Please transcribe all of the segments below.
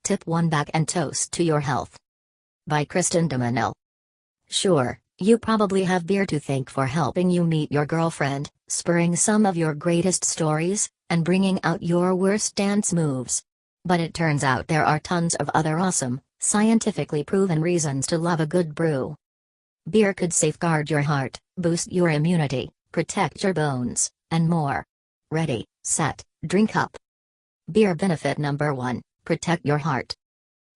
Tip 1: Back and Toast to Your Health. By Kristen Domenil. Sure, you probably have beer to thank for helping you meet your girlfriend, spurring some of your greatest stories, and bringing out your worst dance moves. But it turns out there are tons of other awesome, scientifically proven reasons to love a good brew. Beer could safeguard your heart, boost your immunity, protect your bones, and more. Ready, set, drink up. Beer benefit number 1: protect your heart.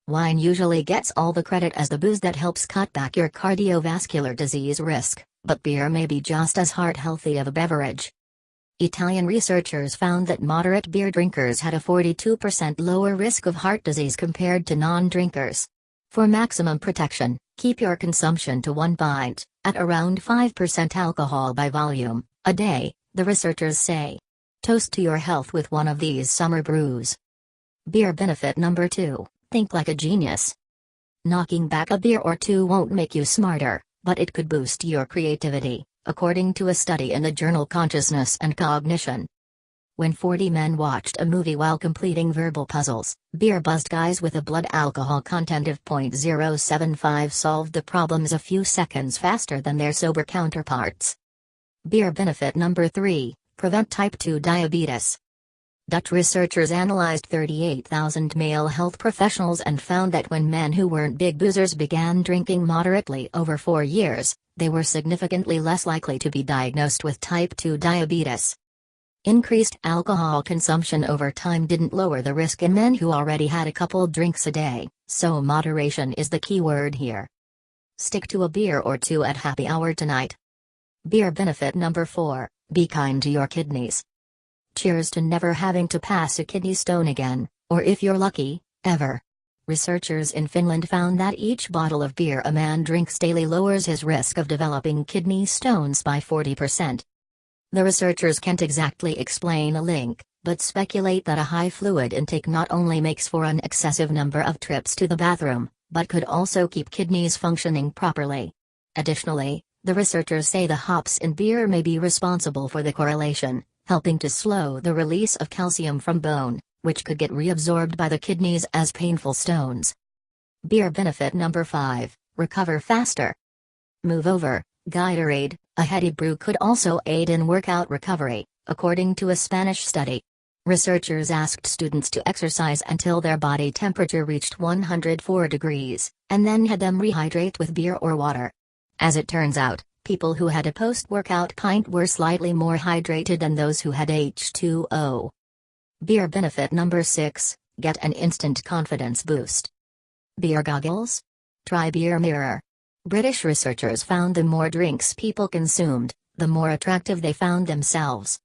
Wine usually gets all the credit as the booze that helps cut back your cardiovascular disease risk, but beer may be just as heart-healthy of a beverage. Italian researchers found that moderate beer drinkers had a 42% lower risk of heart disease compared to non-drinkers. For maximum protection, keep your consumption to 1 pint, at around 5% alcohol by volume, a day, the researchers say. Toast to your health with one of these summer brews. Beer benefit number 2: think like a genius. Knocking back a beer or two won't make you smarter, but it could boost your creativity, according to a study in the journal Consciousness and Cognition. When 40 men watched a movie while completing verbal puzzles, beer-buzzed guys with a blood alcohol content of 0.075 solved the problems a few seconds faster than their sober counterparts. Beer benefit number 3: prevent type 2 diabetes. Dutch researchers analyzed 38,000 male health professionals and found that when men who weren't big boozers began drinking moderately over 4 years, they were significantly less likely to be diagnosed with type 2 diabetes. Increased alcohol consumption over time didn't lower the risk in men who already had a couple drinks a day, so moderation is the key word here. Stick to a beer or two at happy hour tonight. Beer benefit number 4: be kind to your kidneys. Cheers to never having to pass a kidney stone again, or if you're lucky, ever. Researchers in Finland found that each bottle of beer a man drinks daily lowers his risk of developing kidney stones by 40%. The researchers can't exactly explain a link, but speculate that a high fluid intake not only makes for an excessive number of trips to the bathroom, but could also keep kidneys functioning properly. Additionally, the researchers say the hops in beer may be responsible for the correlation, helping to slow the release of calcium from bone, which could get reabsorbed by the kidneys as painful stones. Beer benefit number 5: recover faster. Move over, Gatorade, a heady brew could also aid in workout recovery, according to a Spanish study. Researchers asked students to exercise until their body temperature reached 104 degrees, and then had them rehydrate with beer or water. As it turns out, people who had a post-workout pint were slightly more hydrated than those who had H2O. Beer benefit number 6: get an instant confidence boost. Beer goggles? Try Beer Mirror. British researchers found the more drinks people consumed, the more attractive they found themselves.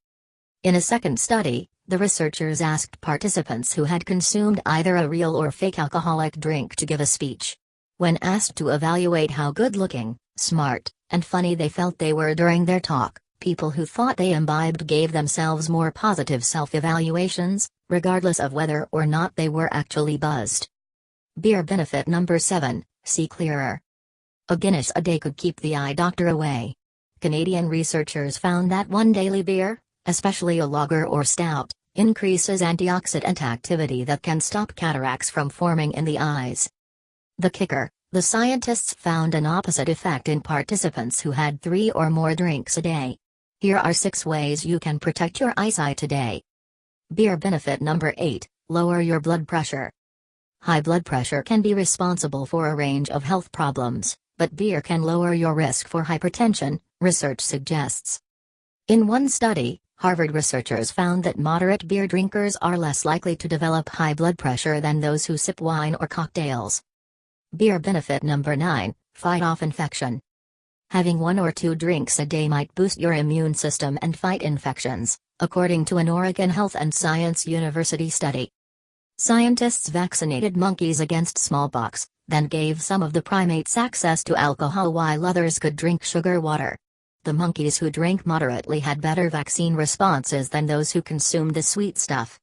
In a second study, the researchers asked participants who had consumed either a real or fake alcoholic drink to give a speech. When asked to evaluate how good-looking, smart, and funny they felt they were during their talk, people who thought they imbibed gave themselves more positive self-evaluations, regardless of whether or not they were actually buzzed. Beer benefit number 7: see clearer. A Guinness a day could keep the eye doctor away. Canadian researchers found that one daily beer, especially a lager or stout, increases antioxidant activity that can stop cataracts from forming in the eyes. The kicker: the scientists found an opposite effect in participants who had 3 or more drinks a day. Here are 6 ways you can protect your eyesight today. Beer benefit number 8: lower your blood pressure. High blood pressure can be responsible for a range of health problems, but beer can lower your risk for hypertension, research suggests. In one study, Harvard researchers found that moderate beer drinkers are less likely to develop high blood pressure than those who sip wine or cocktails. Beer benefit number 9: fight off infection. Having 1 or 2 drinks a day might boost your immune system and fight infections, according to an Oregon Health and Science University study. Scientists vaccinated monkeys against smallpox, then gave some of the primates access to alcohol while others could drink sugar water. The monkeys who drank moderately had better vaccine responses than those who consumed the sweet stuff.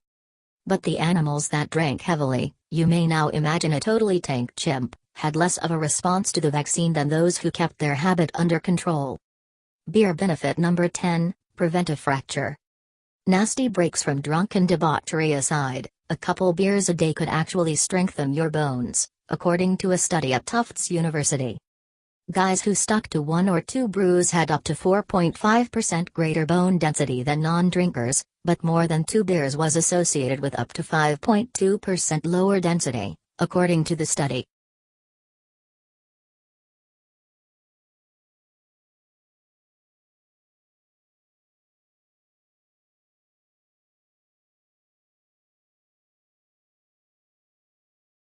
But the animals that drank heavily, you may now imagine a totally tanked chimp, had less of a response to the vaccine than those who kept their habit under control. Beer benefit number 10: prevent a fracture. Nasty breaks from drunken debauchery aside, A couple beers a day could actually strengthen your bones, according to a study at Tufts University. Guys who stuck to 1 or 2 brews had up to 4.5% greater bone density than non-drinkers, but more than 2 beers was associated with up to 5.2% lower density, according to the study.